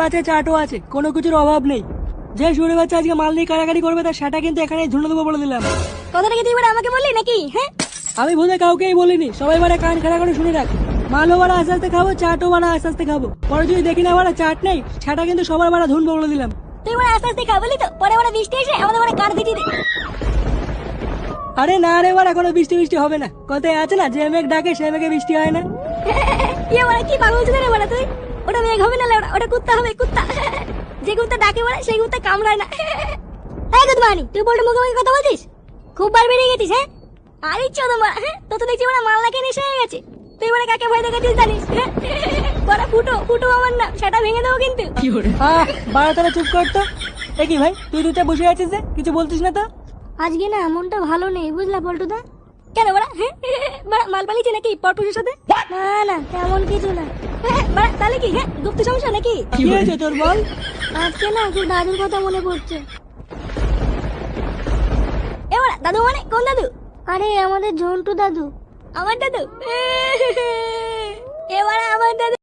আছে, চাটও আছে, কোনো কিছুর অভাব নেই। যে শুনে বাচ্চা আজকে মাল নিয়ে কাড়াকাড়ি করবে তার সেটা কিন্তু এখানে ঝুলে দেবো বলে দিলাম। কথাটা কি তুই এবার আমাকে বললি নাকি? হ্যাঁ, আমি ভুলে কাউকেই বলিনি, সবাই বারে কান খাড়া করে শুনে রাখ। মালও বাড়া আস্তে আস্তে খাবো, চাটও বাড়া আস্তে আস্তে খাবো। পরে যদি দেখি না বাড়া চাট নেই, সেটা কিন্তু সবার বাড়া ধুনবো বলে দিলাম। তুই এবার আস্তে আস্তে খা বলি তো, পরে এবার বৃষ্টি এসে আমাদের মানে কার দিটি দে। আরে না রে বাড়া, কোনো বৃষ্টি বৃষ্টি হবে না। কথায় আছে না, যে মেঘ ডাকে সে মেঘে বৃষ্টি হয় না। কি মানে কি পাগল হচ্ছে রে বড়া তুই? ওটা মেঘ হবে না লেওড়া, ওটা কুত্তা হবে, কুত্তা। যে কুত্তা ডাকে বড়া সেই কুত্তা কামড়ায় না। এই গুদমানি, তুই বলতে মুখে মুখে কথা বলছিস? খুব বার বেরিয়ে গেছিস হ্যাঁ? আরে চোদন বড়া, হ্যাঁ তো তো দেখছি বড়া মাল নাকি নেশা হয়ে গেছে। তুই বড়া কাকে ভয় দেখাচ্ছিস জানিস? বড়া ফুটো ফুটো আমার না, সেটা ভেঙে দেবো কিন্তু। বাড়া তারা চুপ করতো। এ কি ভাই, তুই দুটা বসে আছিস যে, কিছু বলছিস না তো? আজকে না মনটা ভালো নেই বুঝলা পল্টুদা। কেন বড়া? বড়া মাল পালিয়েছে নাকি পরপুরের সাথে? না না তেমন কিছু না। বড়া তাহলে কি হ্যাঁ গুপ্ত সমস্যা নাকি? কি হয়েছে তোর বল? আজকে না খুব দাদুর কথা মনে পড়ছে। এ বড়া দাদু মানে কোন দাদু? আরে আমাদের ঝন্টু দাদু। আমার দাদু? এবারে আমার দাদু